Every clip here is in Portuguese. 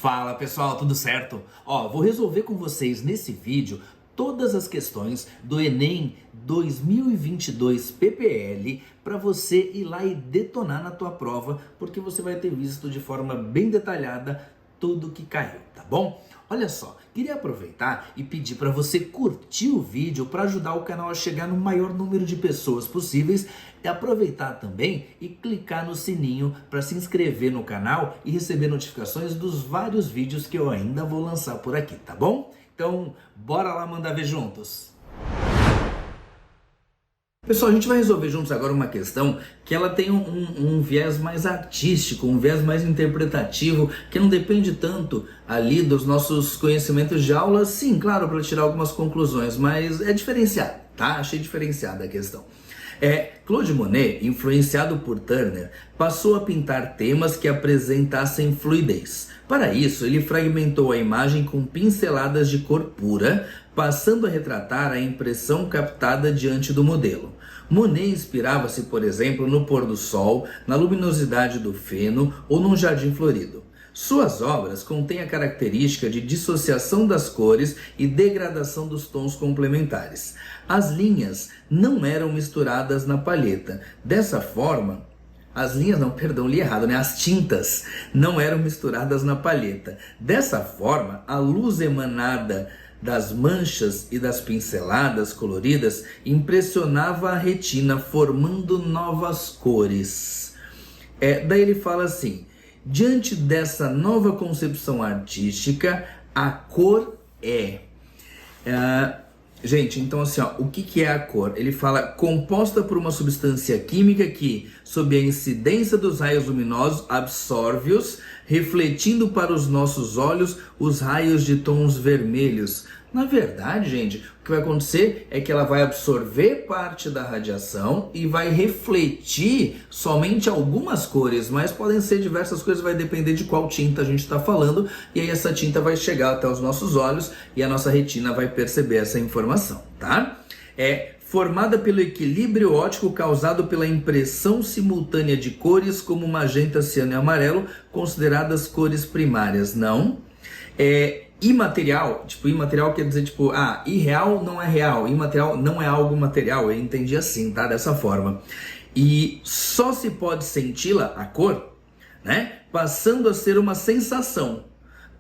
Fala pessoal, tudo certo? Vou resolver com vocês nesse vídeo todas as questões do Enem 2022 PPL para você ir lá e detonar na tua prova, porque você vai ter visto de forma bem detalhada tudo que caiu, tá bom? Olha só, queria aproveitar e pedir para você curtir o vídeo para ajudar o canal a chegar no maior número de pessoas possíveis e aproveitar também e clicar no sininho para se inscrever no canal e receber notificações dos vários vídeos que eu ainda vou lançar por aqui, tá bom? Então, bora lá mandar ver juntos! Pessoal, a gente vai resolver juntos agora uma questão que ela tem um viés mais artístico, um viés mais interpretativo, que não depende tanto ali dos nossos conhecimentos de aula, sim, claro, para tirar algumas conclusões, mas é diferenciado, tá? Achei diferenciada a questão. Claude Monet, influenciado por Turner, passou a pintar temas que apresentassem fluidez. Para isso, ele fragmentou a imagem com pinceladas de cor pura, passando a retratar a impressão captada diante do modelo. Monet inspirava-se, por exemplo, no pôr do sol, na luminosidade do feno ou num jardim florido. Suas obras contêm a característica de dissociação das cores e degradação dos tons complementares. As linhas não eram misturadas na palheta. Dessa forma, as tintas não eram misturadas na palheta. Dessa forma, a luz emanada das manchas e das pinceladas coloridas impressionava a retina, formando novas cores. Daí ele fala assim: diante dessa nova concepção artística, a cor Gente, então assim, o que é a cor? Ele fala composta por uma substância química que, sob a incidência dos raios luminosos, absorve-os, refletindo para os nossos olhos os raios de tons vermelhos. Na verdade, gente, o que vai acontecer é que ela vai absorver parte da radiação e vai refletir somente algumas cores, mas podem ser diversas cores, vai depender de qual tinta a gente está falando, e aí essa tinta vai chegar até os nossos olhos e a nossa retina vai perceber essa informação, tá? Formada pelo equilíbrio óptico causado pela impressão simultânea de cores como magenta, ciano e amarelo, consideradas cores primárias. Não. Imaterial, imaterial quer dizer, irreal não é real, imaterial não é algo material, eu entendi assim, tá? Dessa forma. E só se pode senti-la, a cor, né? Passando a ser uma sensação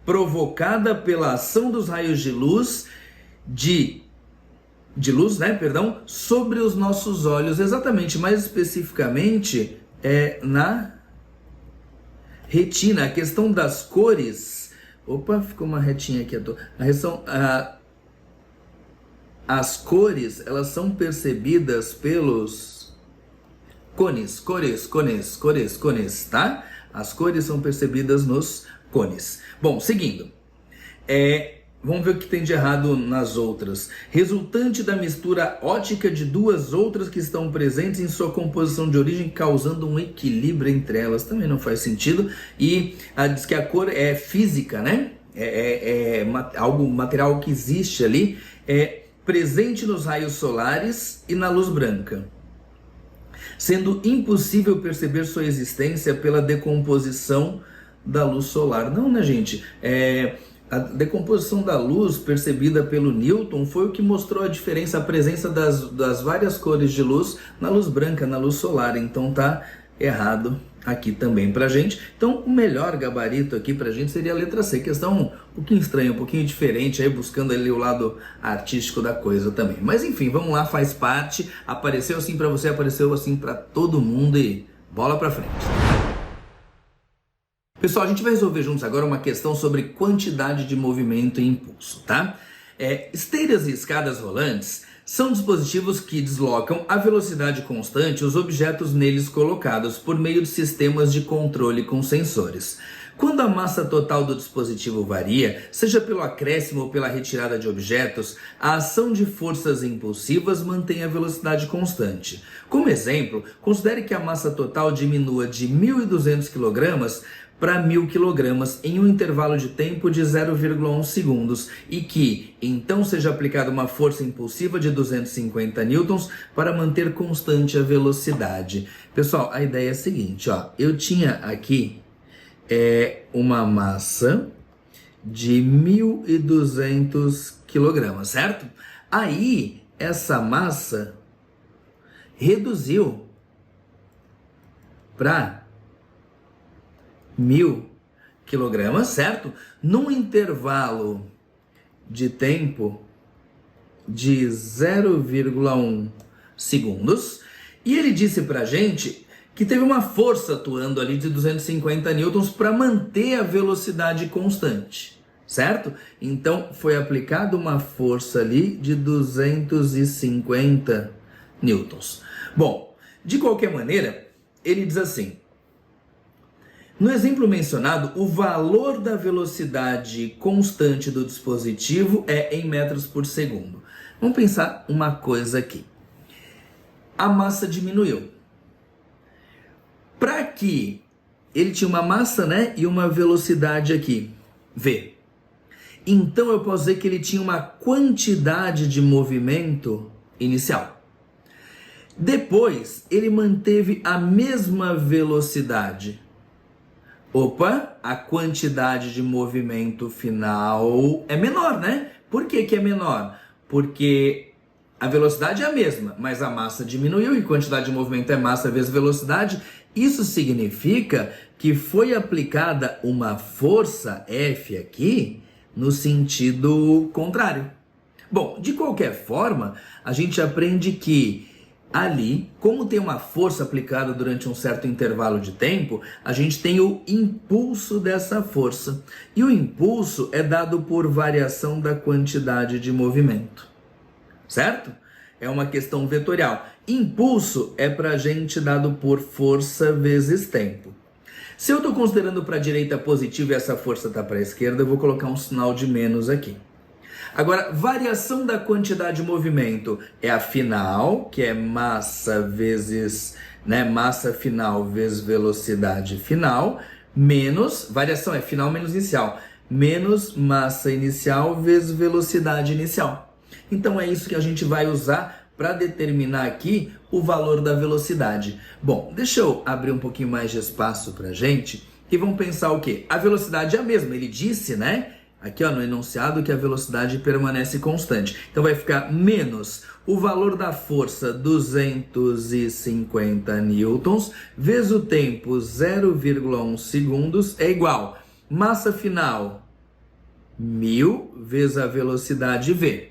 provocada pela ação dos raios de luz, sobre os nossos olhos, exatamente, mais especificamente, na retina. A questão das cores... Opa, ficou uma retinha aqui. As cores, elas são percebidas pelos cones, tá? As cores são percebidas nos cones. Bom, seguindo. Vamos ver o que tem de errado nas outras. Resultante da mistura ótica de duas outras que estão presentes em sua composição de origem, causando um equilíbrio entre elas. Também não faz sentido. E diz que a cor é física, né? Algo material que existe ali. Presente nos raios solares e na luz branca, sendo impossível perceber sua existência pela decomposição da luz solar. Não, né, gente? A decomposição da luz percebida pelo Newton foi o que mostrou a diferença, a presença das várias cores de luz na luz branca, na luz solar. Então tá errado aqui também pra gente. Então o melhor gabarito aqui pra gente seria a letra C. Questão um pouquinho estranha, um pouquinho diferente, aí buscando ali o lado artístico da coisa também. Mas enfim, vamos lá, faz parte. Apareceu assim pra você, apareceu assim pra todo mundo e bola pra frente. Pessoal, a gente vai resolver juntos agora uma questão sobre quantidade de movimento e impulso, tá? Esteiras e escadas rolantes são dispositivos que deslocam a velocidade constante os objetos neles colocados por meio de sistemas de controle com sensores. Quando a massa total do dispositivo varia, seja pelo acréscimo ou pela retirada de objetos, a ação de forças impulsivas mantém a velocidade constante. Como exemplo, considere que a massa total diminua de 1.200 kg para 1.000 kg em um intervalo de tempo de 0,1 segundos e que, então, seja aplicada uma força impulsiva de 250 newtons para manter constante a velocidade. Pessoal, a ideia é a seguinte, eu tinha aqui uma massa de 1.200 quilogramas, certo? Aí, essa massa reduziu para 1.000 quilogramas, certo? Num intervalo de tempo de 0,1 segundos. E ele disse pra gente que teve uma força atuando ali de 250 newtons para manter a velocidade constante, certo? Então foi aplicada uma força ali de 250 newtons. Bom, de qualquer maneira, ele diz assim: no exemplo mencionado, o valor da velocidade constante do dispositivo é em metros por segundo. Vamos pensar uma coisa aqui. A massa diminuiu. Para que ele tinha uma massa, né, e uma velocidade aqui, v. Então eu posso dizer que ele tinha uma quantidade de movimento inicial. Depois, ele manteve a mesma velocidade. Opa, a quantidade de movimento final é menor, né? Por que que é menor? Porque a velocidade é a mesma, mas a massa diminuiu e quantidade de movimento é massa vezes velocidade. Isso significa que foi aplicada uma força F aqui no sentido contrário. Bom, de qualquer forma, a gente aprende que ali, como tem uma força aplicada durante um certo intervalo de tempo, a gente tem o impulso dessa força. E o impulso é dado por variação da quantidade de movimento. Certo? É uma questão vetorial. Impulso é para a gente dado por força vezes tempo. Se eu estou considerando para a direita positivo e essa força está para a esquerda, eu vou colocar um sinal de menos aqui. Agora, variação da quantidade de movimento é a final, que é massa vezes, né, massa final vezes velocidade final, menos, variação é final menos inicial, menos massa inicial vezes velocidade inicial. Então é isso que a gente vai usar para determinar aqui o valor da velocidade. Bom, deixa eu abrir um pouquinho mais de espaço para a gente e vamos pensar o quê? A velocidade é a mesma, ele disse, né? Aqui ó, no enunciado que a velocidade permanece constante. Então vai ficar menos o valor da força 250 newtons vezes o tempo 0,1 segundos é igual massa final 1000 vezes a velocidade v.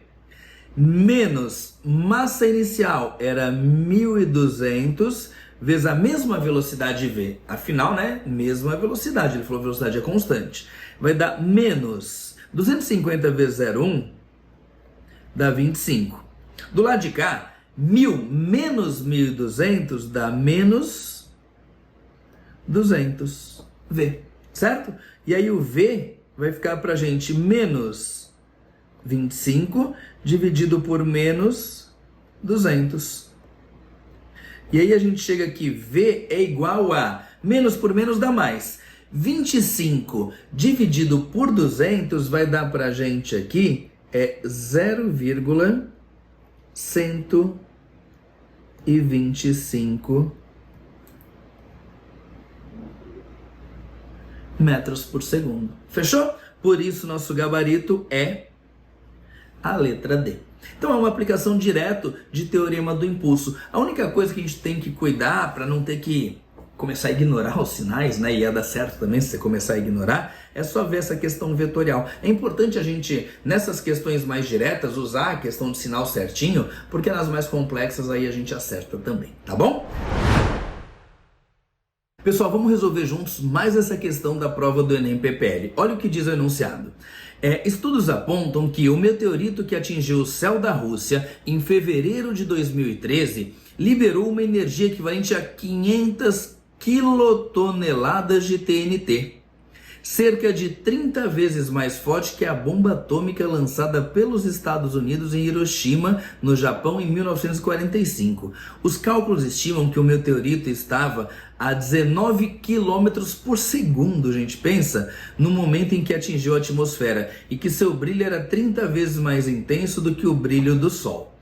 Menos massa inicial era 1200 vezes a mesma velocidade v. Afinal, né? Mesma velocidade. Ele falou velocidade é constante. Vai dar menos 250 vezes 0,1 dá 25. Do lado de cá, 1000 menos 1200 dá menos 200 v, certo? E aí o v vai ficar pra gente menos 25 dividido por menos 200. E aí a gente chega aqui, v é igual a menos por menos dá mais. 25 dividido por 200 vai dar pra gente aqui 0,125 metros por segundo. Fechou? Por isso nosso gabarito é a letra D. Então é uma aplicação direto de teorema do impulso. A única coisa que a gente tem que cuidar para não ter que começar a ignorar os sinais, né? E ia dar certo também se você começar a ignorar, é só ver essa questão vetorial. É importante a gente, nessas questões mais diretas, usar a questão de sinal certinho, porque nas mais complexas aí a gente acerta também, tá bom? Pessoal, vamos resolver juntos mais essa questão da prova do Enem PPL. Olha o que diz o enunciado. Estudos apontam que o meteorito que atingiu o céu da Rússia em fevereiro de 2013 liberou uma energia equivalente a 500 quilotoneladas de TNT, cerca de 30 vezes mais forte que a bomba atômica lançada pelos Estados Unidos em Hiroshima, no Japão, em 1945. Os cálculos estimam que o meteorito estava a 19 quilômetros por segundo, gente, pensa, no momento em que atingiu a atmosfera, e que seu brilho era 30 vezes mais intenso do que o brilho do Sol.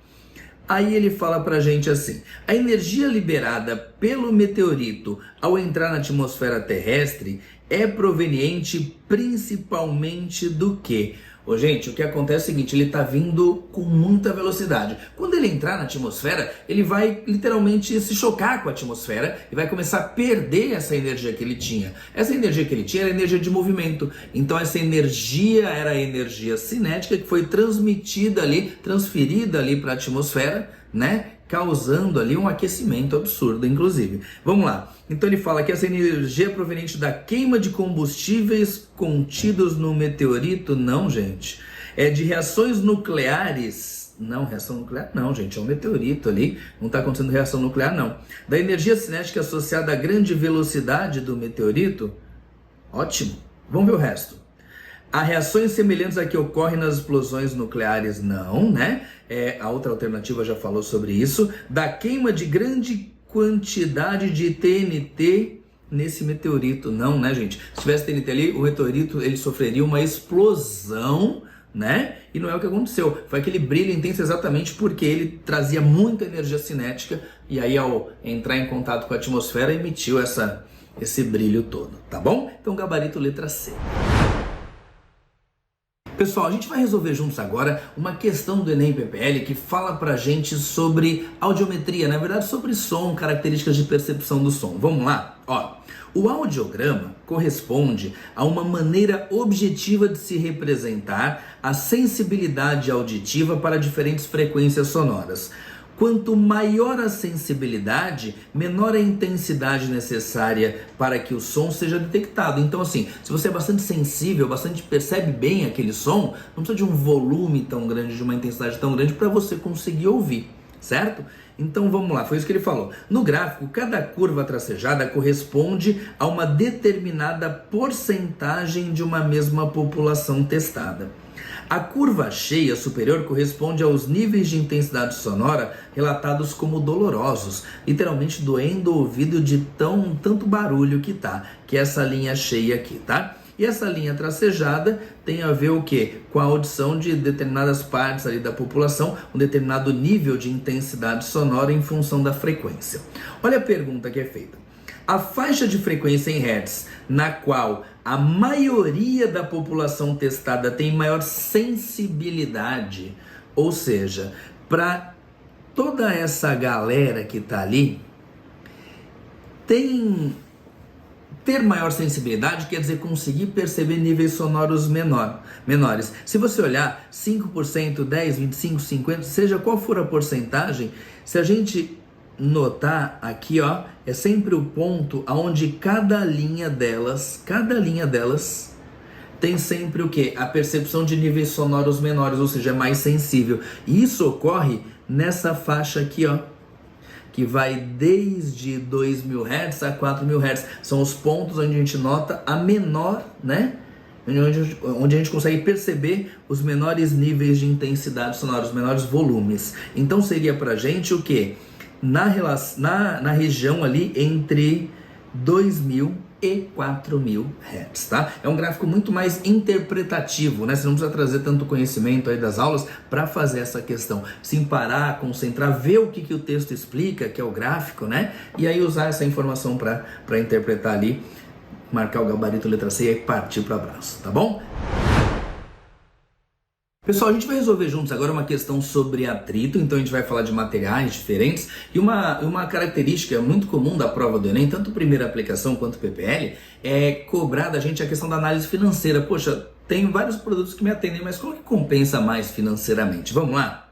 Aí ele fala pra gente assim: a energia liberada pelo meteorito ao entrar na atmosfera terrestre é proveniente principalmente do quê? Ô, gente, o que acontece é o seguinte, ele está vindo com muita velocidade. Quando ele entrar na atmosfera, ele vai literalmente se chocar com a atmosfera e vai começar a perder essa energia que ele tinha. Essa energia que ele tinha era energia de movimento. Então essa energia era a energia cinética que foi transmitida ali, transferida ali para a atmosfera, né? Causando ali um aquecimento absurdo, inclusive. Vamos lá. Então ele fala que essa energia é proveniente da queima de combustíveis contidos no meteorito. Não, gente. É de reações nucleares. Não, reação nuclear não, gente. É um meteorito ali. Não está acontecendo reação nuclear, não. Da energia cinética associada à grande velocidade do meteorito. Ótimo. Vamos ver o resto. Há reações semelhantes a que ocorrem nas explosões nucleares? Não, né? A outra alternativa já falou sobre isso. Da queima de grande quantidade de TNT nesse meteorito? Não, né, gente? Se tivesse TNT ali, o meteorito ele sofreria uma explosão, né? E não é o que aconteceu. Foi aquele brilho intenso exatamente porque ele trazia muita energia cinética e aí ao entrar em contato com a atmosfera emitiu esse brilho todo, tá bom? Então gabarito letra C. Pessoal, a gente vai resolver juntos agora uma questão do Enem PPL que fala pra gente sobre audiometria, na verdade sobre som, características de percepção do som. Vamos lá? Ó, o audiograma corresponde a uma maneira objetiva de se representar a sensibilidade auditiva para diferentes frequências sonoras. Quanto maior a sensibilidade, menor a intensidade necessária para que o som seja detectado. Então assim, se você é bastante sensível, bastante percebe bem aquele som, não precisa de um volume tão grande, de uma intensidade tão grande para você conseguir ouvir, certo? Então vamos lá, foi isso que ele falou. No gráfico, cada curva tracejada corresponde a uma determinada porcentagem de uma mesma população testada. A curva cheia superior corresponde aos níveis de intensidade sonora relatados como dolorosos, literalmente doendo o ouvido de tanto barulho que é essa linha cheia aqui, tá? E essa linha tracejada tem a ver o quê? Com a audição de determinadas partes ali da população, um determinado nível de intensidade sonora em função da frequência. Olha a pergunta que é feita. A faixa de frequência em Hz, na qual a maioria da população testada tem maior sensibilidade, ou seja, para toda essa galera que está ali, ter maior sensibilidade quer dizer conseguir perceber níveis sonoros menores. Se você olhar 5%, 10%, 25%, 50%, seja qual for a porcentagem, se a gente notar aqui, ó, é sempre o ponto aonde cada linha delas tem sempre o que? A percepção de níveis sonoros menores, ou seja, é mais sensível. E isso ocorre nessa faixa aqui, ó, que vai desde 2.000 Hz a 4.000 Hz. São os pontos onde a gente nota a menor, né? Onde a gente consegue perceber os menores níveis de intensidade sonora, os menores volumes. Então seria pra gente o quê? Na região ali entre 2.000 e 4.000 Hz, tá? É um gráfico muito mais interpretativo, né? Você não precisa trazer tanto conhecimento aí das aulas para fazer essa questão. Sim, parar, concentrar, ver o que o texto explica, que é o gráfico, né? E aí usar essa informação para interpretar ali, marcar o gabarito letra C e partir para o abraço, tá bom? Pessoal, a gente vai resolver juntos agora uma questão sobre atrito, então a gente vai falar de materiais diferentes e uma característica muito comum da prova do Enem, tanto primeira aplicação quanto PPL, é cobrar da gente a questão da análise financeira. Poxa, tem vários produtos que me atendem, mas como que compensa mais financeiramente? Vamos lá?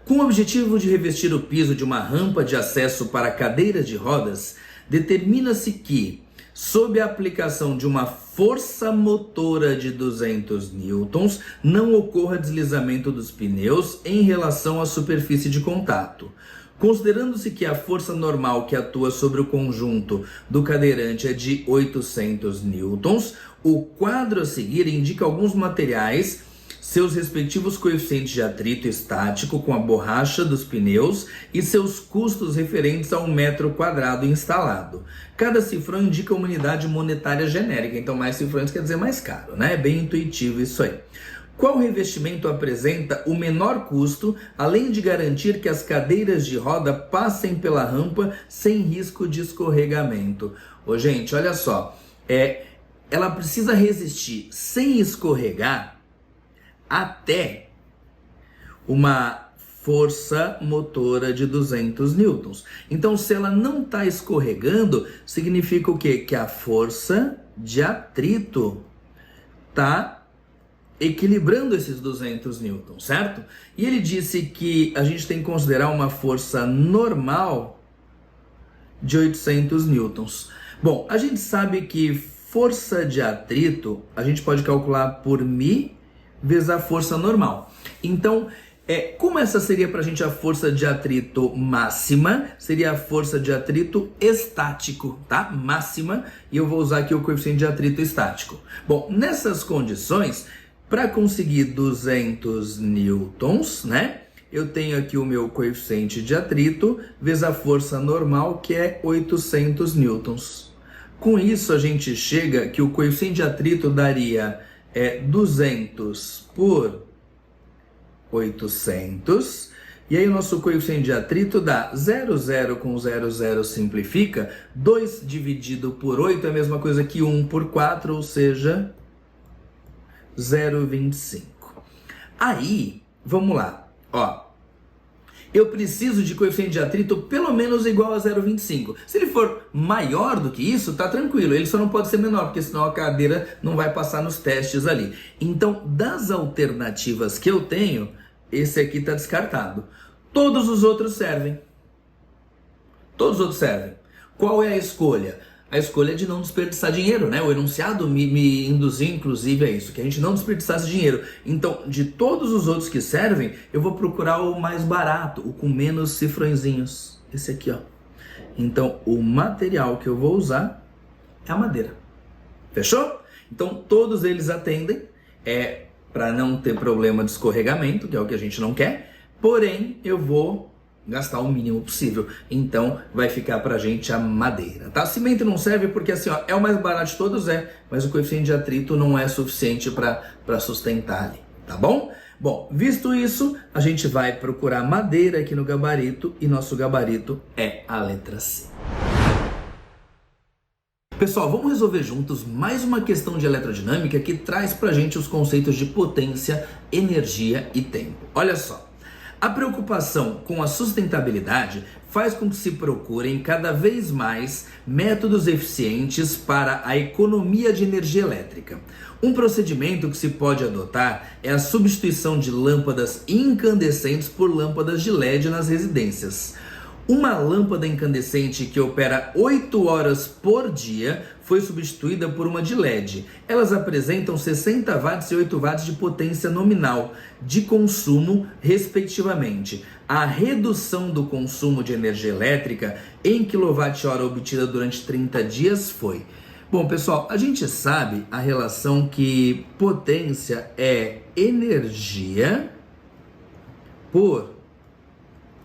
Com o objetivo de revestir o piso de uma rampa de acesso para cadeiras de rodas, determina-se que, sob a aplicação de uma força motora de 200 newtons, não ocorra deslizamento dos pneus em relação à superfície de contato. Considerando-se que a força normal que atua sobre o conjunto do cadeirante é de 800 newtons, o quadro a seguir indica alguns materiais, seus respectivos coeficientes de atrito estático com a borracha dos pneus e seus custos referentes a 1 metro quadrado instalado. Cada cifrão indica uma unidade monetária genérica, então mais cifrões quer dizer mais caro, né? É bem intuitivo isso aí. Qual revestimento apresenta o menor custo, além de garantir que as cadeiras de roda passem pela rampa sem risco de escorregamento? Ô, gente, olha só, ela precisa resistir sem escorregar até uma força motora de 200 newtons. Então, se ela não está escorregando, significa o quê? Que a força de atrito está equilibrando esses 200 newtons, certo? E ele disse que a gente tem que considerar uma força normal de 800 newtons. Bom, a gente sabe que força de atrito a gente pode calcular por μ vezes a força normal. Então, como essa seria para a gente a força de atrito máxima, seria a força de atrito estático, tá? Máxima, e eu vou usar aqui o coeficiente de atrito estático. Bom, nessas condições, para conseguir 200 newtons, né? Eu tenho aqui o meu coeficiente de atrito vezes a força normal, que é 800 newtons. Com isso, a gente chega que o coeficiente de atrito daria 200 por 800, e aí o nosso coeficiente de atrito dá 0,0 com 0,0 simplifica, 2 dividido por 8 é a mesma coisa que 1 por 4, ou seja, 0,25. Aí, vamos lá, ó. Eu preciso de coeficiente de atrito pelo menos igual a 0,25. Se ele for maior do que isso, tá tranquilo. Ele só não pode ser menor, porque senão a cadeira não vai passar nos testes ali. Então, das alternativas que eu tenho, esse aqui tá descartado. Todos os outros servem. Todos os outros servem. Qual é a escolha? A escolha é de não desperdiçar dinheiro, né? O enunciado me induziu, inclusive, a isso, que a gente não desperdiçasse dinheiro. Então, de todos os outros que servem, eu vou procurar o mais barato, o com menos cifrõezinhos. Esse aqui, ó. Então, o material que eu vou usar é a madeira. Fechou? Então, todos eles atendem, para não ter problema de escorregamento, que é o que a gente não quer. Porém, eu vou gastar o mínimo possível. Então, vai ficar pra gente a madeira, tá? Cimento não serve porque, assim, ó, é o mais barato de todos, mas o coeficiente de atrito não é suficiente para sustentar ali, tá bom? Bom, visto isso, a gente vai procurar madeira aqui no gabarito, e nosso gabarito é a letra C. Pessoal, vamos resolver juntos mais uma questão de eletrodinâmica que traz pra gente os conceitos de potência, energia e tempo. Olha só. A preocupação com a sustentabilidade faz com que se procurem cada vez mais métodos eficientes para a economia de energia elétrica. Um procedimento que se pode adotar é a substituição de lâmpadas incandescentes por lâmpadas de LED nas residências. Uma lâmpada incandescente que opera 8 horas por dia foi substituída por uma de LED. Elas apresentam 60 watts e 8 watts de potência nominal de consumo, respectivamente. A redução do consumo de energia elétrica em kWh obtida durante 30 dias foi... Bom, pessoal, a gente sabe a relação que potência é energia por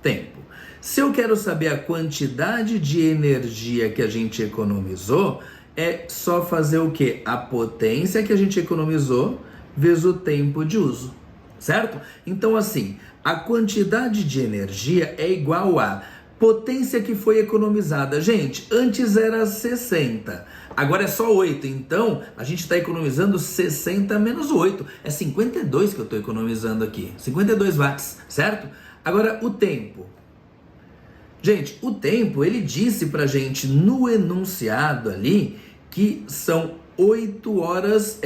tempo. Se eu quero saber a quantidade de energia que a gente economizou, é só fazer o quê? A potência que a gente economizou vezes o tempo de uso, certo? Então, assim, a quantidade de energia é igual a potência que foi economizada. Gente, antes era 60, agora é só 8, então a gente está economizando 60 menos 8. É 52 que eu estou economizando aqui, 52 watts, certo? Agora, o tempo. Gente, o tempo, ele disse pra gente no enunciado ali que são 8 horas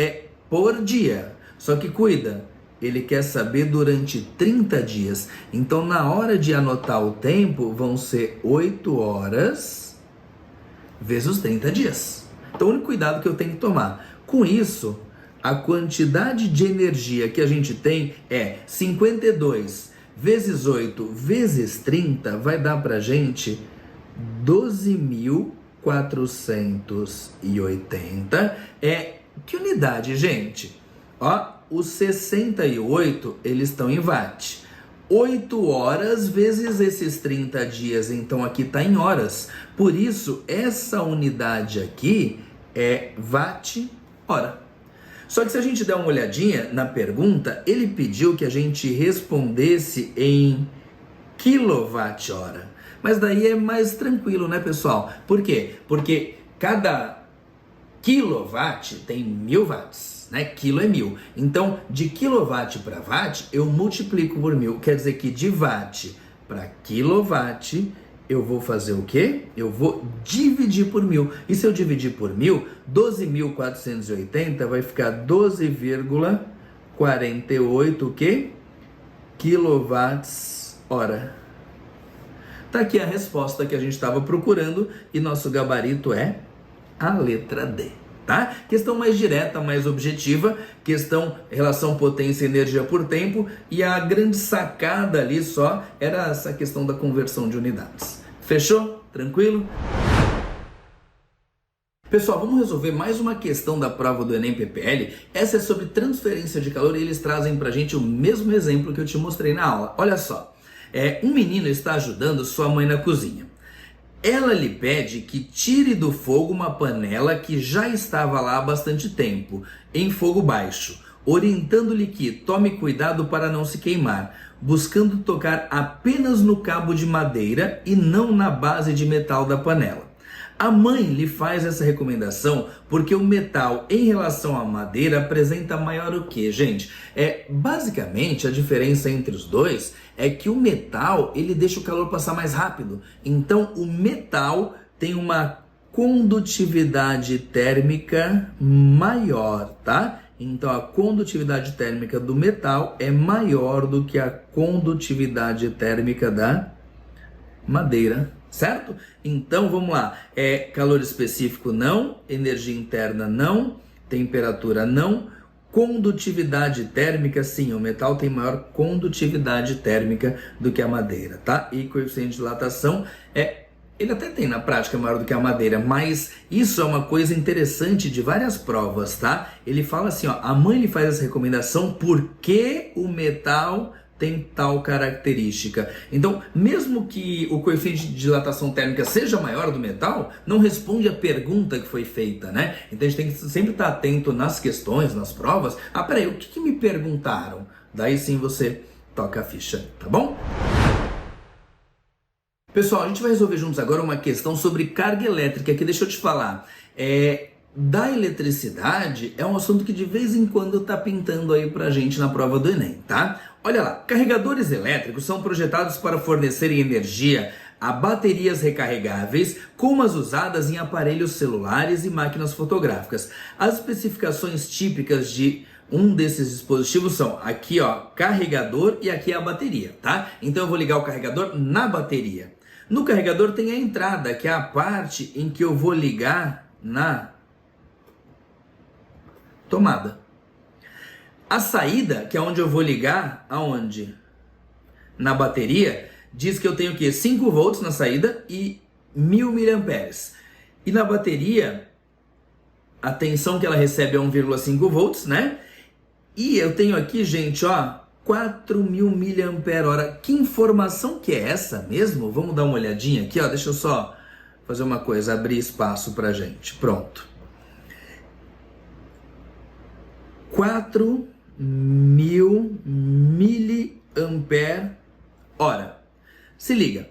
por dia. Só que cuida, ele quer saber durante 30 dias. Então, na hora de anotar o tempo, vão ser 8 horas vezes os 30 dias. Então, o único cuidado que eu tenho que tomar. Com isso, a quantidade de energia que a gente tem é 52 vezes 8 vezes 30 vai dar pra gente 12.480. Que unidade, gente? Ó, os 68, eles estão em watt. 8 horas vezes esses 30 dias, então aqui tá em horas. Por isso, essa unidade aqui é watt-hora. Só que se a gente der uma olhadinha na pergunta, ele pediu que a gente respondesse em quilowatt-hora. Mas daí é mais tranquilo, né, pessoal? Por quê? Porque cada Quilowatt tem 1000 watts, né? Quilo é 1000. Então, de quilowatt para watt, eu multiplico por 1000. Quer dizer que de watt para quilowatt, eu vou fazer o quê? Eu vou dividir por 1000. E se eu dividir por 1000, 12.480 vai ficar 12,48 o quê? Quilowatts hora. Tá aqui a resposta que a gente estava procurando e nosso gabarito é a letra D, tá? Questão mais direta, mais objetiva, questão relação potência e energia por tempo, e a grande sacada ali só era essa questão da conversão de unidades. Fechou? Tranquilo? Pessoal, vamos resolver mais uma questão da prova do Enem PPL. Essa é sobre transferência de calor e eles trazem pra gente o mesmo exemplo que eu te mostrei na aula. Olha só, um menino está ajudando sua mãe na cozinha. Ela lhe pede que tire do fogo uma panela que já estava lá há bastante tempo, em fogo baixo, orientando-lhe que tome cuidado para não se queimar, buscando tocar apenas no cabo de madeira e não na base de metal da panela. A mãe lhe faz essa recomendação porque o metal em relação à madeira apresenta maior o que, gente? Basicamente a diferença entre os dois é que o metal ele deixa o calor passar mais rápido. Então o metal tem uma condutividade térmica maior, tá? Então a condutividade térmica do metal é maior do que a condutividade térmica da madeira. Certo? Então vamos lá, calor específico não, energia interna não, temperatura não, condutividade térmica sim, o metal tem maior condutividade térmica do que a madeira, tá? E coeficiente de dilatação ele até tem na prática maior do que a madeira, mas isso é uma coisa interessante de várias provas, tá? Ele fala assim, ó, a mãe lhe faz essa recomendação porque o metal tem tal característica. Então, mesmo que o coeficiente de dilatação térmica seja maior do metal, não responde a pergunta que foi feita, né? Então a gente tem que sempre estar atento nas questões, nas provas. Peraí, o que me perguntaram? Daí sim você toca a ficha, tá bom? Pessoal, a gente vai resolver juntos agora uma questão sobre carga elétrica, que deixa eu te falar, da eletricidade é um assunto que de vez em quando tá pintando aí pra gente na prova do Enem, tá? Olha lá, carregadores elétricos são projetados para fornecerem energia a baterias recarregáveis, como as usadas em aparelhos celulares e máquinas fotográficas. As especificações típicas de um desses dispositivos são aqui, ó, carregador, e aqui é a bateria, tá? Então eu vou ligar o carregador na bateria. No carregador tem a entrada, que é a parte em que eu vou ligar na tomada. A saída, que é onde eu vou ligar, aonde? Na bateria, diz que eu tenho o quê? 5 volts na saída e 1000 mAh. E na bateria, a tensão que ela recebe é 1,5 volts, né? E eu tenho aqui, gente, ó, 4.000 mAh. Que informação que é essa mesmo? Vamos dar uma olhadinha aqui, ó. Deixa eu só fazer uma coisa, abrir espaço pra gente. Pronto. 4.000 mAh. Se liga.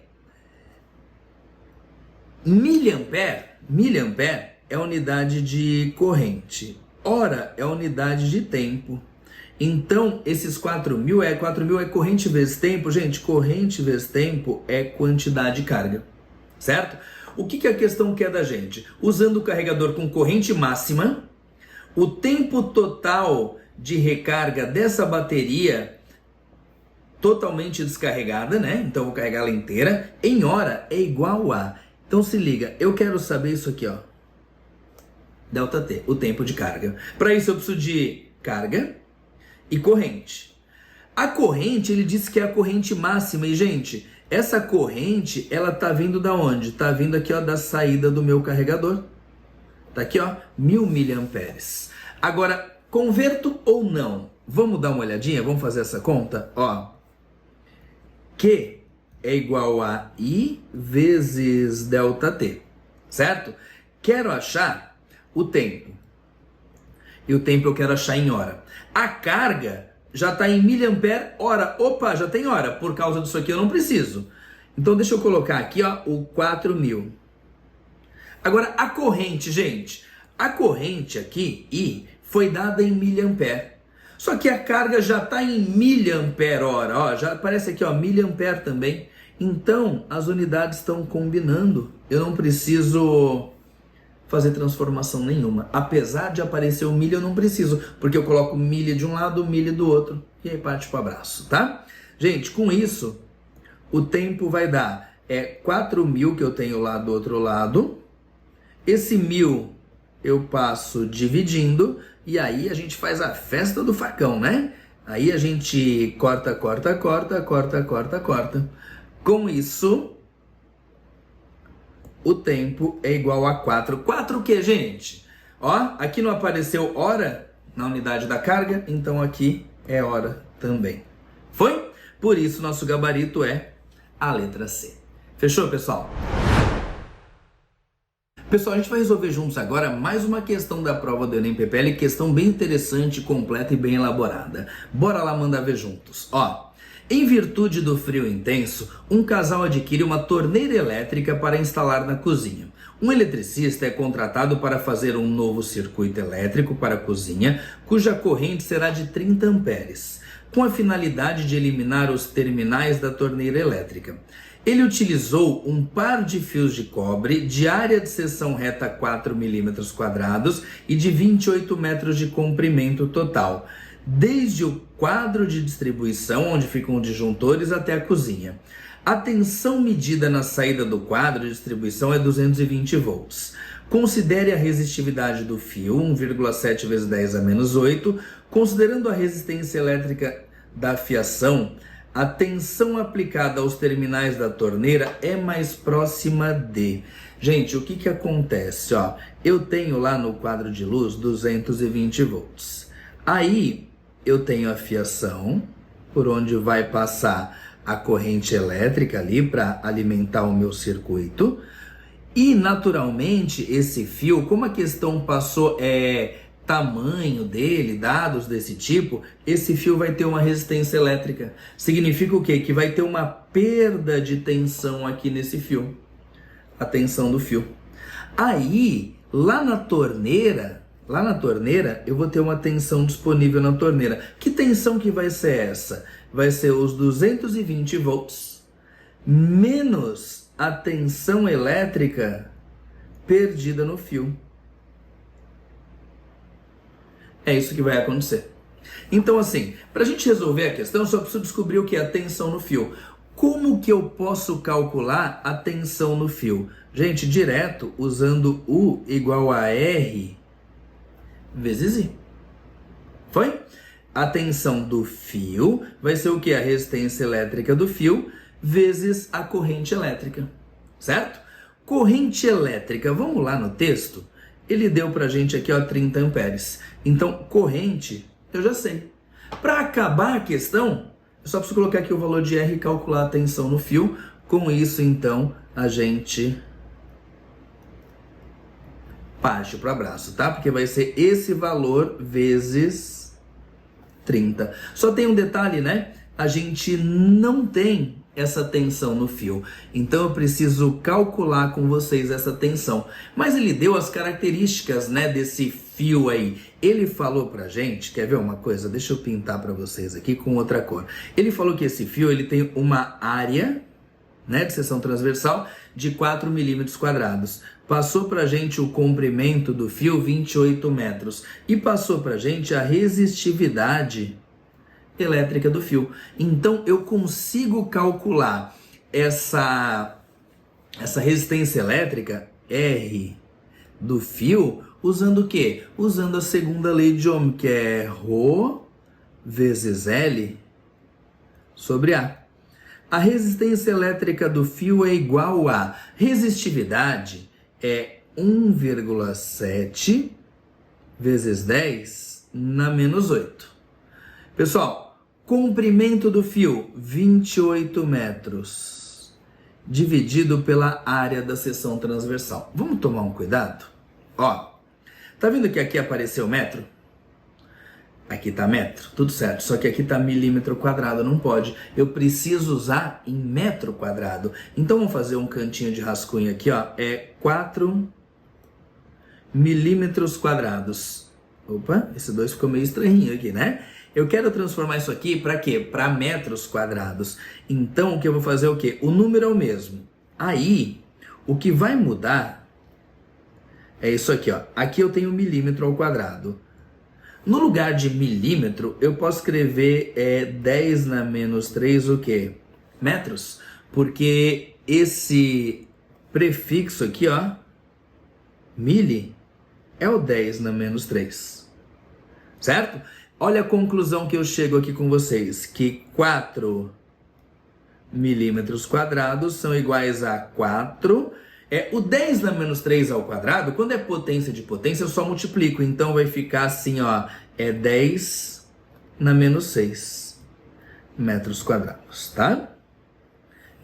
Miliampere é unidade de corrente. Hora é unidade de tempo. Então, esses 4.000 é corrente vezes tempo. Gente, corrente vezes tempo é quantidade de carga, certo? O que a questão quer da gente? Usando o carregador com corrente máxima, o tempo total de recarga dessa bateria totalmente descarregada, né? Então, eu vou carregar ela inteira, em hora é igual a... Então, se liga, eu quero saber isso aqui, ó. ΔT, o tempo de carga. Para isso, eu preciso de carga e corrente. A corrente, ele disse que é a corrente máxima. E, gente, essa corrente, ela tá vindo da onde? Tá vindo aqui, ó, da saída do meu carregador. Tá aqui, ó, 1000 mAh. Agora, converto ou não? Vamos dar uma olhadinha? Vamos fazer essa conta? Ó, Q é igual a I vezes ΔT, certo? Quero achar o tempo. E o tempo eu quero achar em hora. A carga já está em mAh. Opa, já tem hora. Por causa disso aqui eu não preciso. Então deixa eu colocar aqui, ó, o 4.000. Agora a corrente, gente. A corrente aqui, I, foi dada em miliampere. Só que a carga já está em miliampere-hora, ó, já aparece aqui, ó, miliampere também. Então, as unidades estão combinando. Eu não preciso fazer transformação nenhuma. Apesar de aparecer o milha, eu não preciso, porque eu coloco milha de um lado, milha do outro, e aí parte para o abraço, tá? Gente, com isso, o tempo vai dar 4.000 que eu tenho lá do outro lado. Esse 1.000 eu passo dividindo, e aí a gente faz a festa do facão, né? Aí a gente corta, corta, corta, corta, corta, corta. Com isso, o tempo é igual a 4. 4 o que, gente? Ó, aqui não apareceu hora na unidade da carga, então aqui é hora também. Foi? Por isso, nosso gabarito é a letra C. Fechou, pessoal? Pessoal, a gente vai resolver juntos agora mais uma questão da prova do Enem PPL, questão bem interessante, completa e bem elaborada. Bora lá mandar ver juntos. Ó, em virtude do frio intenso, um casal adquire uma torneira elétrica para instalar na cozinha. Um eletricista é contratado para fazer um novo circuito elétrico para a cozinha, cuja corrente será de 30 amperes, com a finalidade de eliminar os terminais da torneira elétrica. Ele utilizou um par de fios de cobre de área de seção reta 4 milímetros quadrados e de 28 metros de comprimento total, desde o quadro de distribuição, onde ficam os disjuntores, até a cozinha. A tensão medida na saída do quadro de distribuição é 220 volts. Considere a resistividade do fio, 1,7 vezes 10 a menos 8. Considerando a resistência elétrica da fiação, a tensão aplicada aos terminais da torneira é mais próxima de... Gente, o que acontece? Ó, eu tenho lá no quadro de luz 220 volts. Aí eu tenho a fiação, por onde vai passar a corrente elétrica ali para alimentar o meu circuito. E naturalmente esse fio, como a questão passou tamanho dele, dados desse tipo, esse fio vai ter uma resistência elétrica. Significa o quê? Que vai ter uma perda de tensão aqui nesse fio. A tensão do fio. Aí, lá na torneira, eu vou ter uma tensão disponível na torneira. Que tensão que vai ser essa? Vai ser os 220 volts menos a tensão elétrica perdida no fio. É isso que vai acontecer. Então, assim, para a gente resolver a questão, eu só preciso descobrir o que é a tensão no fio. Como que eu posso calcular a tensão no fio? Gente, direto, usando U igual a R vezes I. Foi? A tensão do fio vai ser o que? A resistência elétrica do fio vezes a corrente elétrica. Certo? Corrente elétrica, vamos lá no texto? Ele deu pra gente aqui, ó, 30 amperes. Então, corrente, eu já sei. Para acabar a questão, eu só preciso colocar aqui o valor de R e calcular a tensão no fio. Com isso, então, a gente parte pro abraço, tá? Porque vai ser esse valor vezes 30. Só tem um detalhe, né? A gente não tem essa tensão no fio. Então eu preciso calcular com vocês essa tensão. Mas ele deu as características, né, desse fio aí. Ele falou pra gente, quer ver uma coisa? Deixa eu pintar pra vocês aqui com outra cor. Ele falou que esse fio, ele tem uma área, né, de seção transversal de 4 milímetros quadrados. Passou pra gente o comprimento do fio, 28 metros. E passou pra gente a resistividade elétrica do fio. Então eu consigo calcular essa resistência elétrica R do fio usando o quê? Usando a segunda lei de Ohm, que é Rho vezes L sobre A. A resistência elétrica do fio é igual a resistividade é 1,7 vezes 10 na menos 8. Pessoal, comprimento do fio, 28 metros, dividido pela área da seção transversal. Vamos tomar um cuidado? Ó, tá vendo que aqui apareceu metro? Aqui tá metro, tudo certo. Só que aqui tá milímetro quadrado, não pode. Eu preciso usar em metro quadrado. Então vamos fazer um cantinho de rascunho aqui, ó. É 4 milímetros quadrados. Opa, esse 2 ficou meio estranhinho aqui, né? Eu quero transformar isso aqui para quê? Para metros quadrados. Então, o que eu vou fazer é o quê? O número é o mesmo. Aí, o que vai mudar é isso aqui, ó. Aqui eu tenho milímetro ao quadrado. No lugar de milímetro, eu posso escrever 10 na menos 3 o quê? Metros. Porque esse prefixo aqui, ó, mili, é o 10 na menos 3. Certo? Olha a conclusão que eu chego aqui com vocês, que 4 milímetros quadrados são iguais a 4. O 10 na menos 3 ao quadrado, quando é potência de potência, eu só multiplico. Então vai ficar assim, ó, 10 na menos 6 metros quadrados, tá?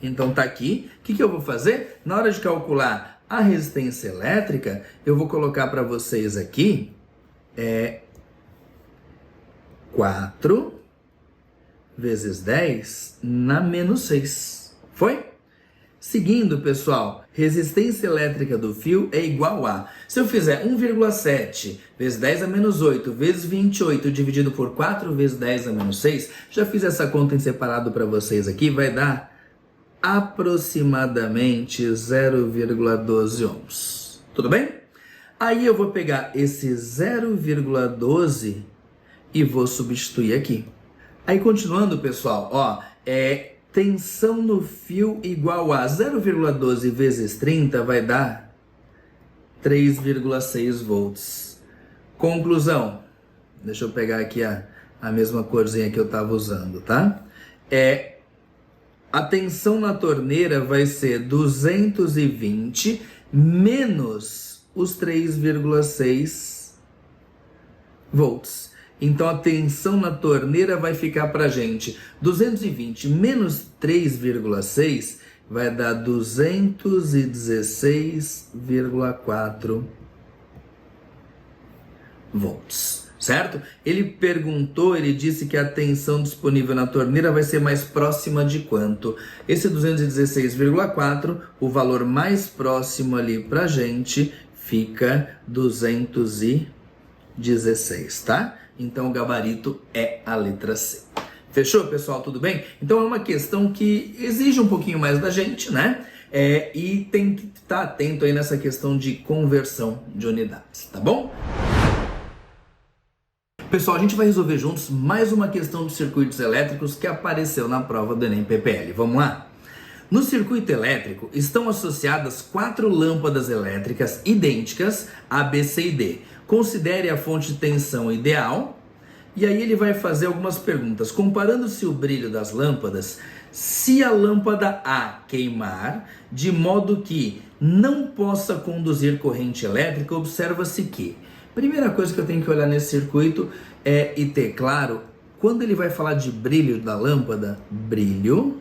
Então tá aqui. O que eu vou fazer? Na hora de calcular a resistência elétrica, eu vou colocar para vocês aqui 4 vezes 10 na menos 6. Foi? Seguindo, pessoal, resistência elétrica do fio é igual a... Se eu fizer 1,7 vezes 10 a menos 8 vezes 28 dividido por 4 vezes 10 a menos 6, já fiz essa conta em separado para vocês aqui, vai dar aproximadamente 0,12 ohms. Tudo bem? Aí eu vou pegar esse 0,12 e vou substituir aqui. Aí continuando, pessoal, ó, tensão no fio igual a 0,12 vezes 30 vai dar 3,6 volts. Conclusão. Deixa eu pegar aqui a mesma corzinha que eu estava usando, tá? A tensão na torneira vai ser 220 menos os 3,6 volts. Então a tensão na torneira vai ficar pra gente 220 menos 3,6 vai dar 216,4 volts, certo? Ele perguntou, ele disse que a tensão disponível na torneira vai ser mais próxima de quanto? Esse 216,4, o valor mais próximo ali pra gente fica 216, tá? Então o gabarito é a letra C. Fechou, pessoal? Tudo bem? Então é uma questão que exige um pouquinho mais da gente, né? E tem que estar atento aí nessa questão de conversão de unidades, tá bom? Pessoal, a gente vai resolver juntos mais uma questão de circuitos elétricos que apareceu na prova do Enem PPL. Vamos lá? No circuito elétrico estão associadas 4 lâmpadas elétricas idênticas A, B, C e D. Considere a fonte de tensão ideal. E aí ele vai fazer algumas perguntas. Comparando-se o brilho das lâmpadas, se a lâmpada A queimar, de modo que não possa conduzir corrente elétrica, observa-se que... Primeira coisa que eu tenho que olhar nesse circuito e ter claro, quando ele vai falar de brilho da lâmpada, brilho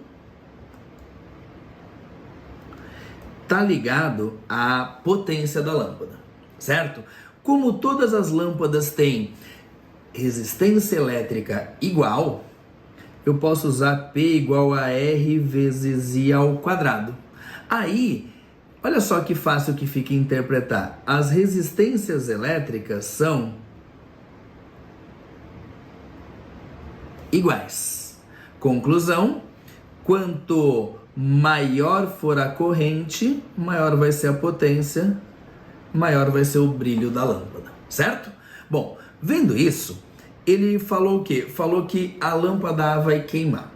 tá ligado à potência da lâmpada, certo? Como todas as lâmpadas têm resistência elétrica igual, eu posso usar P igual a R vezes I ao quadrado. Aí, olha só que fácil que fica interpretar. As resistências elétricas são iguais. Conclusão, quanto maior for a corrente, maior vai ser a potência, maior vai ser o brilho da lâmpada, certo? Bom, vendo isso, ele falou o quê? Falou que a lâmpada A vai queimar.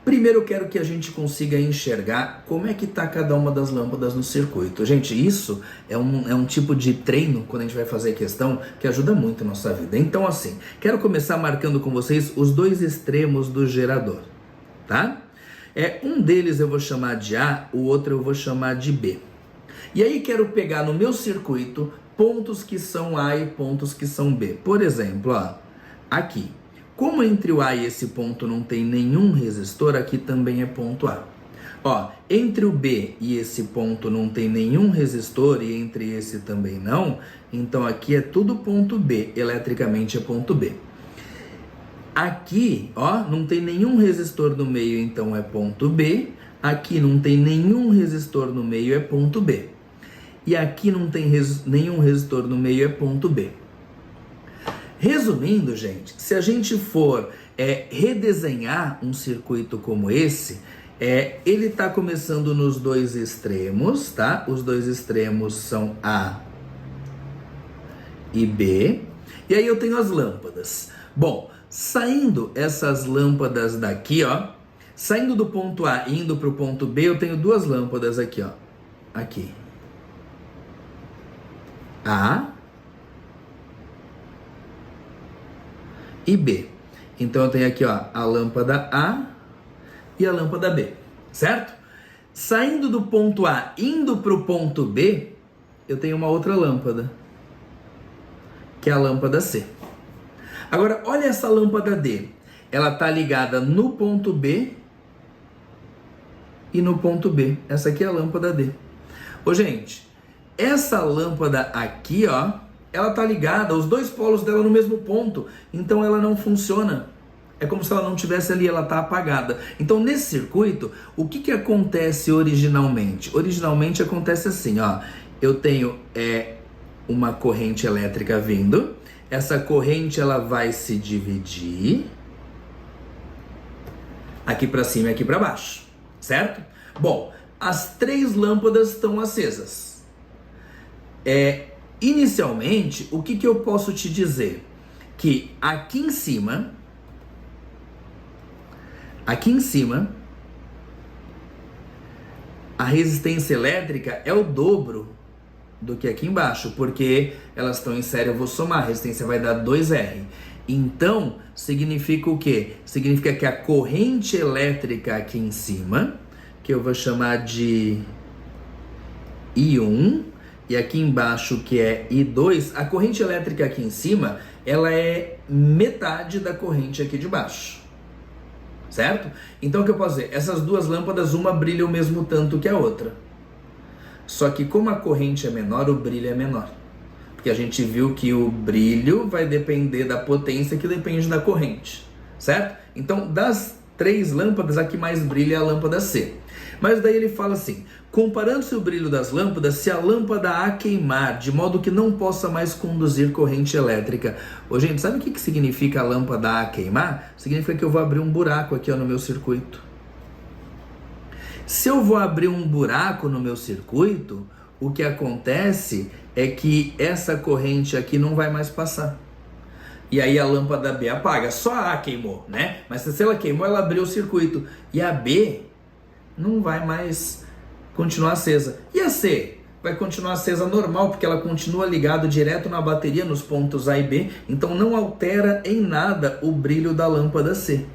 Primeiro eu quero que a gente consiga enxergar como é que está cada uma das lâmpadas no circuito. Gente, isso é um tipo de treino, quando a gente vai fazer questão, que ajuda muito a nossa vida. Então assim, quero começar marcando com vocês os dois extremos do gerador, tá? Um deles eu vou chamar de A, o outro eu vou chamar de B. E aí quero pegar no meu circuito pontos que são A e pontos que são B. Por exemplo, ó, aqui. Como entre o A e esse ponto não tem nenhum resistor, aqui também é ponto A. Ó, entre o B e esse ponto não tem nenhum resistor e entre esse também não, então aqui é tudo ponto B, eletricamente é ponto B. Aqui, ó, não tem nenhum resistor no meio, então é ponto B. Aqui não tem nenhum resistor no meio, é ponto B. e aqui não tem nenhum resistor no meio, é ponto B. Resumindo, gente, se a gente for redesenhar um circuito como esse, ele está começando nos dois extremos, tá? Os dois extremos são A e B. E aí eu tenho as lâmpadas. Bom, saindo essas lâmpadas daqui, ó, saindo do ponto A e indo para o ponto B, eu tenho duas lâmpadas aqui, ó. Aqui. A e B. Então eu tenho aqui, ó, a lâmpada A e a lâmpada B, certo? Saindo do ponto A, indo para o ponto B, eu tenho uma outra lâmpada, que é a lâmpada C. Agora, olha essa lâmpada D. Ela está ligada no ponto B e no ponto B. Essa aqui é a lâmpada D. Ô, gente, essa lâmpada aqui, ó, ela tá ligada, os dois polos dela no mesmo ponto, então ela não funciona. É como se ela não tivesse ali, ela tá apagada. Então, nesse circuito, o que acontece originalmente? Originalmente acontece assim, ó, eu tenho uma corrente elétrica vindo, essa corrente ela vai se dividir aqui para cima e aqui para baixo, certo? Bom, as três lâmpadas estão acesas. Inicialmente, o que eu posso te dizer? Que aqui em cima, a resistência elétrica é o dobro do que aqui embaixo, porque elas estão em série, eu vou somar, a resistência vai dar 2R. Então, significa o quê? Significa que a corrente elétrica aqui em cima, que eu vou chamar de I1, e aqui embaixo que é I2, a corrente elétrica aqui em cima, ela é metade da corrente aqui de baixo, certo? Então o que eu posso dizer? Essas duas lâmpadas, uma brilha o mesmo tanto que a outra. Só que como a corrente é menor, o brilho é menor. Porque a gente viu que o brilho vai depender da potência que depende da corrente, certo? Então das três lâmpadas, a que mais brilha é a lâmpada C. Mas daí ele fala assim, comparando-se o brilho das lâmpadas, se a lâmpada A queimar, de modo que não possa mais conduzir corrente elétrica. Ô, gente, sabe o que significa a lâmpada A queimar? Significa que eu vou abrir um buraco aqui, ó, no meu circuito. Se eu vou abrir um buraco no meu circuito, o que acontece é que essa corrente aqui não vai mais passar. E aí a lâmpada B apaga. Só a A queimou, né? Mas se ela queimou, ela abriu o circuito. E a B não vai mais continuar acesa. E a C vai continuar acesa normal, porque ela continua ligada direto na bateria nos pontos A e B. Então não altera em nada o brilho da lâmpada C.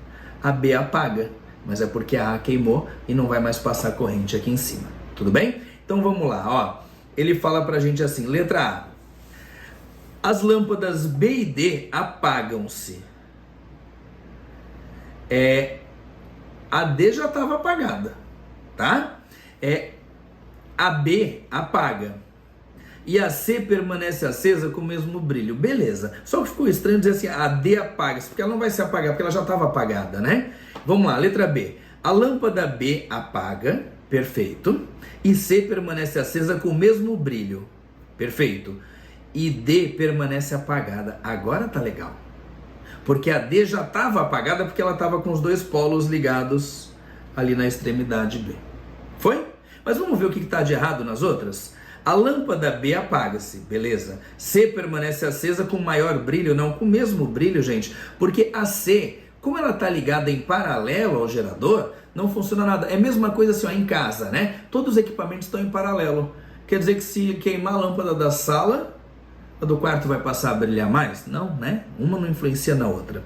A B apaga, mas é porque a A queimou e não vai mais passar corrente aqui em cima. Tudo bem? Então vamos lá, ó. Ele fala pra gente assim, letra A. As lâmpadas B e D apagam-se. A D já estava apagada, tá? A B apaga. E a C permanece acesa com o mesmo brilho. Beleza. Só que ficou estranho dizer assim, a D apaga-se, porque ela não vai se apagar, porque ela já estava apagada, né? Vamos lá, letra B. A lâmpada B apaga, perfeito. E C permanece acesa com o mesmo brilho, perfeito. E D permanece apagada. Agora tá legal. Porque a D já estava apagada porque ela estava com os dois polos ligados ali na extremidade B. Foi? Mas vamos ver o que está de errado nas outras? A lâmpada B apaga-se, beleza. C permanece acesa com maior brilho, não, com o mesmo brilho, gente. Porque a C, como ela está ligada em paralelo ao gerador, não funciona nada. É a mesma coisa assim, ó, em casa, né? Todos os equipamentos estão em paralelo. Quer dizer que se queimar a lâmpada da sala, a do quarto vai passar a brilhar mais? Não, né? Uma não influencia na outra.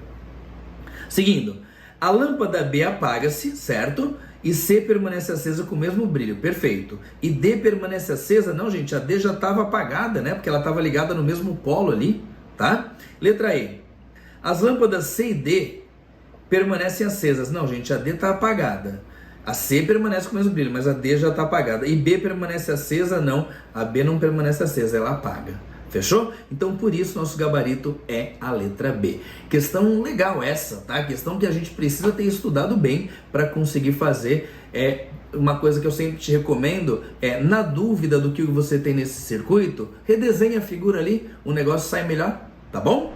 Seguindo, a lâmpada B apaga-se, certo? E C permanece acesa com o mesmo brilho, perfeito. E D permanece acesa? Não, gente, a D já estava apagada, né? Porque ela estava ligada no mesmo polo ali, tá? Letra E. As lâmpadas C e D permanecem acesas. Não, gente, a D está apagada. A C permanece com o mesmo brilho, mas a D já está apagada. E B permanece acesa? Não, a B não permanece acesa, ela apaga. Fechou? Então, por isso, nosso gabarito é a letra B. Questão legal essa, tá? Questão que a gente precisa ter estudado bem para conseguir fazer. Uma coisa que eu sempre te recomendo é, na dúvida do que você tem nesse circuito, redesenha a figura ali, o negócio sai melhor, tá bom?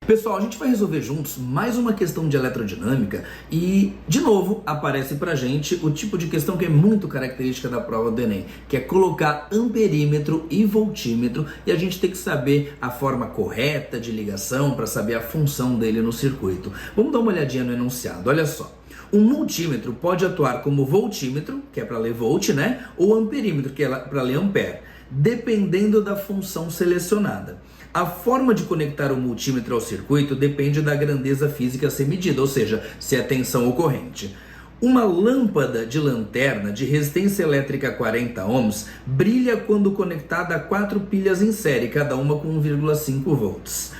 Pessoal, a gente vai resolver juntos mais uma questão de eletrodinâmica e, de novo, aparece pra gente o tipo de questão que é muito característica da prova do Enem, que é colocar amperímetro e voltímetro e a gente tem que saber a forma correta de ligação para saber a função dele no circuito. Vamos dar uma olhadinha no enunciado, olha só. Um multímetro pode atuar como voltímetro, que é para ler volt, né? Ou amperímetro, que é para ler ampere, dependendo da função selecionada. A forma de conectar o multímetro ao circuito depende da grandeza física a ser medida, ou seja, se é tensão ou corrente. Uma lâmpada de lanterna de resistência elétrica 40 ohms brilha quando conectada a 4 pilhas em série, cada uma com 1,5 volts.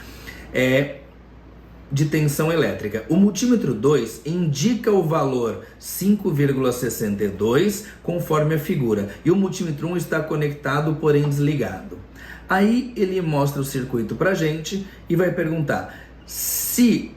De tensão elétrica. O multímetro 2 indica o valor 5,62 conforme a figura e o multímetro 1 está conectado, porém desligado. Aí ele mostra o circuito pra gente e vai perguntar se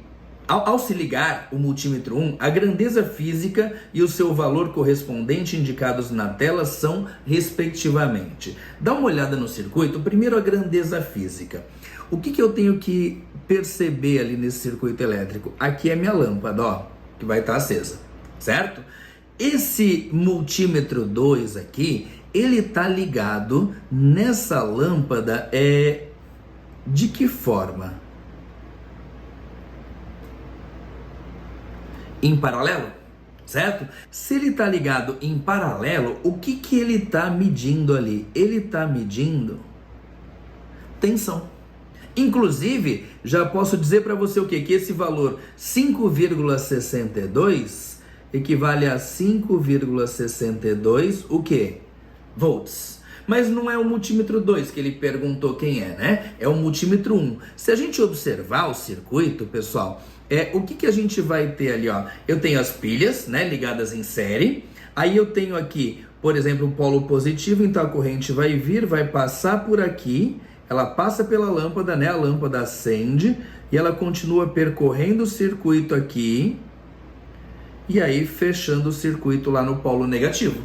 ao se ligar o multímetro 1, a grandeza física e o seu valor correspondente indicados na tela são respectivamente. Dá uma olhada no circuito, primeiro a grandeza física. O que eu tenho que perceber ali nesse circuito elétrico? Aqui é minha lâmpada, ó, que vai estar acesa, certo? Esse multímetro 2 aqui, ele tá ligado nessa lâmpada de que forma? Em paralelo, certo? Se ele tá ligado em paralelo, o que ele tá medindo ali? Ele tá medindo tensão. Inclusive, já posso dizer para você o quê? Que esse valor 5,62 equivale a 5,62 o quê? Volts. Mas não é o multímetro 2 que ele perguntou quem é, né? É o multímetro 1. Se a gente observar o circuito, pessoal, o que a gente vai ter ali, ó? Eu tenho as pilhas, né, ligadas em série. Aí eu tenho aqui, por exemplo, o polo positivo, então a corrente vai vir, vai passar por aqui. Ela passa pela lâmpada, né? A lâmpada acende e ela continua percorrendo o circuito aqui e aí fechando o circuito lá no polo negativo.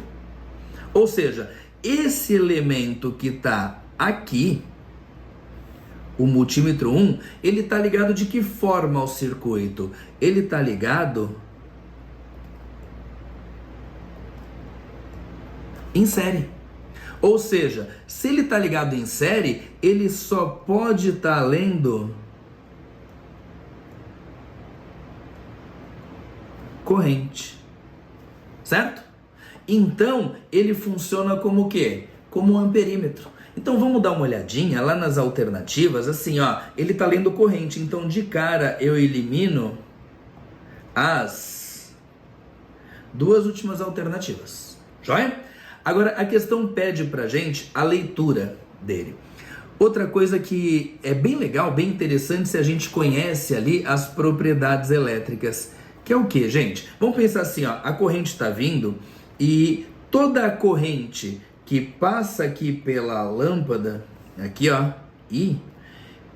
Ou seja, esse elemento que está aqui, o multímetro 1, ele está ligado de que forma ao circuito? Ele está ligado em série. Ou seja, se ele está ligado em série, ele só pode estar lendo corrente, certo? Então, ele funciona como o quê? Como um amperímetro. Então, vamos dar uma olhadinha lá nas alternativas, assim, ó, ele está lendo corrente, então de cara eu elimino as duas últimas alternativas, joia? Agora, a questão pede pra gente a leitura dele. Outra coisa que é bem legal, bem interessante, se a gente conhece ali as propriedades elétricas, que é o que, gente? Vamos pensar assim, ó, a corrente está vindo e toda a corrente que passa aqui pela lâmpada, aqui, ó, e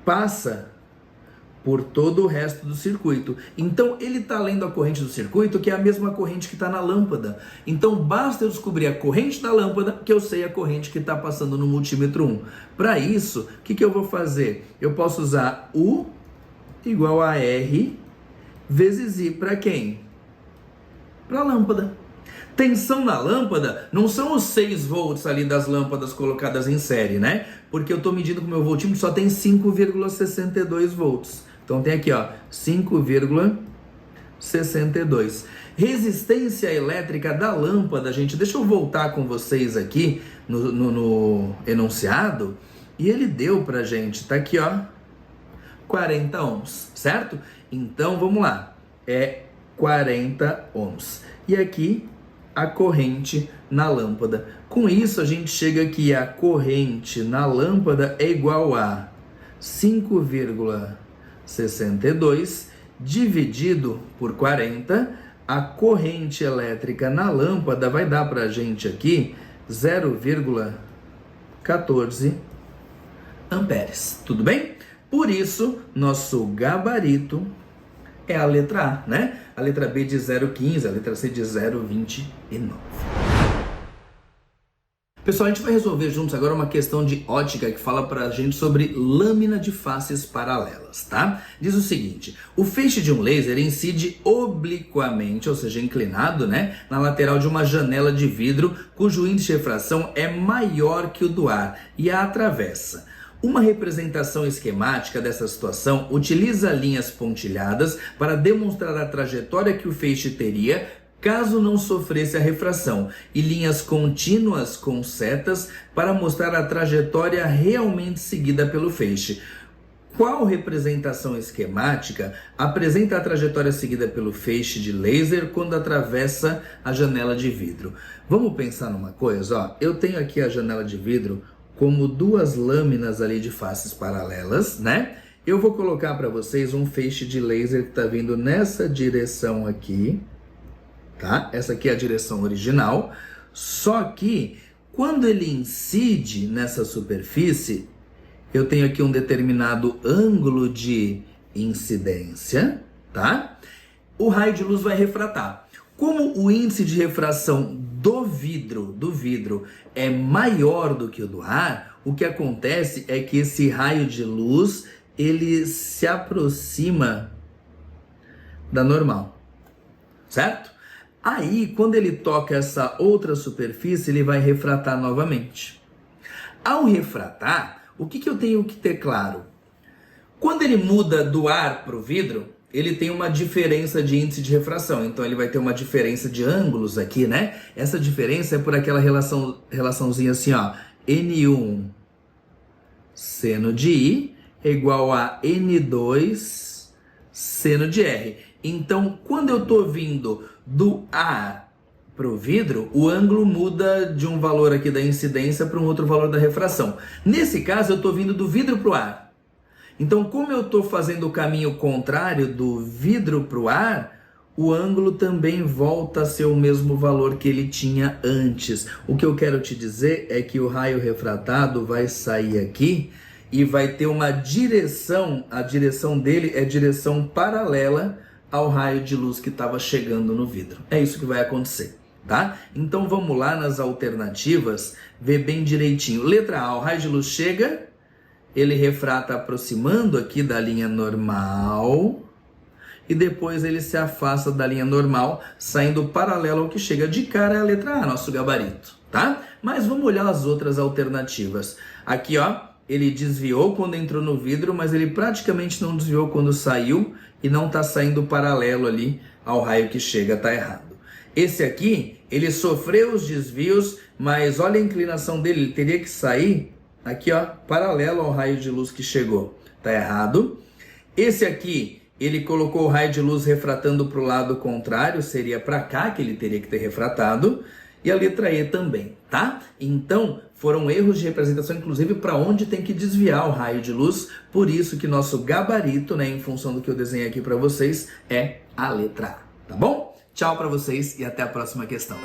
passa por todo o resto do circuito. Então, ele está lendo a corrente do circuito, que é a mesma corrente que está na lâmpada. Então, basta eu descobrir a corrente da lâmpada, que eu sei a corrente que está passando no multímetro 1. Para isso, o que eu vou fazer? Eu posso usar U igual a R vezes I para quem? Para a lâmpada. Tensão na lâmpada não são os 6 volts ali das lâmpadas colocadas em série, né? Porque eu estou medindo que o meu voltímetro só tem 5,62 volts. Então tem aqui, ó, 5,62. Resistência elétrica da lâmpada, gente, deixa eu voltar com vocês aqui no enunciado. E ele deu pra gente, tá aqui, ó, 40 ohms, certo? Então vamos lá, é 40 ohms. E aqui a corrente na lâmpada. Com isso a gente chega aqui, a corrente na lâmpada é igual a 5,62 dividido por 40, a corrente elétrica na lâmpada vai dar pra gente aqui 0,14 14 amperes. Tudo bem? Por isso, nosso gabarito é a letra A, né? A letra B de 0,15, a letra C de 0,29. Pessoal, a gente vai resolver juntos agora uma questão de ótica que fala pra gente sobre lâmina de faces paralelas, tá? Diz o seguinte: o feixe de um laser incide obliquamente, ou seja, inclinado, né, na lateral de uma janela de vidro cujo índice de refração é maior que o do ar e a atravessa. Uma representação esquemática dessa situação utiliza linhas pontilhadas para demonstrar a trajetória que o feixe teria caso não sofresse a refração, e linhas contínuas com setas para mostrar a trajetória realmente seguida pelo feixe. Qual representação esquemática apresenta a trajetória seguida pelo feixe de laser quando atravessa a janela de vidro? Vamos pensar numa coisa, ó. Eu tenho aqui a janela de vidro como duas lâminas ali de faces paralelas, né? Eu vou colocar para vocês um feixe de laser que está vindo nessa direção aqui, tá? Essa aqui é a direção original, só que quando ele incide nessa superfície, eu tenho aqui um determinado ângulo de incidência, tá? O raio de luz vai refratar. Como o índice de refração do vidro é maior do que o do ar, o que acontece é que esse raio de luz, ele se aproxima da normal, certo? Aí, quando ele toca essa outra superfície, ele vai refratar novamente. Ao refratar, o que eu tenho que ter claro? Quando ele muda do ar para o vidro, ele tem uma diferença de índice de refração. Então, ele vai ter uma diferença de ângulos aqui, né? Essa diferença é por aquela relaçãozinha assim, ó. N1 seno de I é igual a N2 seno de R. Então, quando eu estou vindo do ar para o vidro, o ângulo muda de um valor aqui da incidência para um outro valor da refração. Nesse caso, eu estou vindo do vidro para o ar. Então, como eu estou fazendo o caminho contrário do vidro para o ar, o ângulo também volta a ser o mesmo valor que ele tinha antes. O que eu quero te dizer é que o raio refratado vai sair aqui e vai ter uma direção, a direção dele é direção paralela ao raio de luz que estava chegando no vidro. É isso que vai acontecer, tá? Então vamos lá nas alternativas, ver bem direitinho. Letra A, o raio de luz chega, ele refrata aproximando aqui da linha normal e depois ele se afasta da linha normal, saindo paralelo ao que chega. De cara é a letra A, nosso gabarito, tá? Mas vamos olhar as outras alternativas. Aqui, ó, ele desviou quando entrou no vidro, mas ele praticamente não desviou quando saiu e não está saindo paralelo ali ao raio que chega, tá errado. Esse aqui, ele sofreu os desvios, mas olha a inclinação dele, ele teria que sair aqui, ó, paralelo ao raio de luz que chegou, tá errado. Esse aqui, ele colocou o raio de luz refratando para o lado contrário, seria para cá que ele teria que ter refratado. E a letra E também, tá? Então, foram erros de representação, inclusive, para onde tem que desviar o raio de luz. Por isso que nosso gabarito, né, em função do que eu desenhei aqui para vocês, é a letra A, tá bom? Tchau para vocês e até a próxima questão.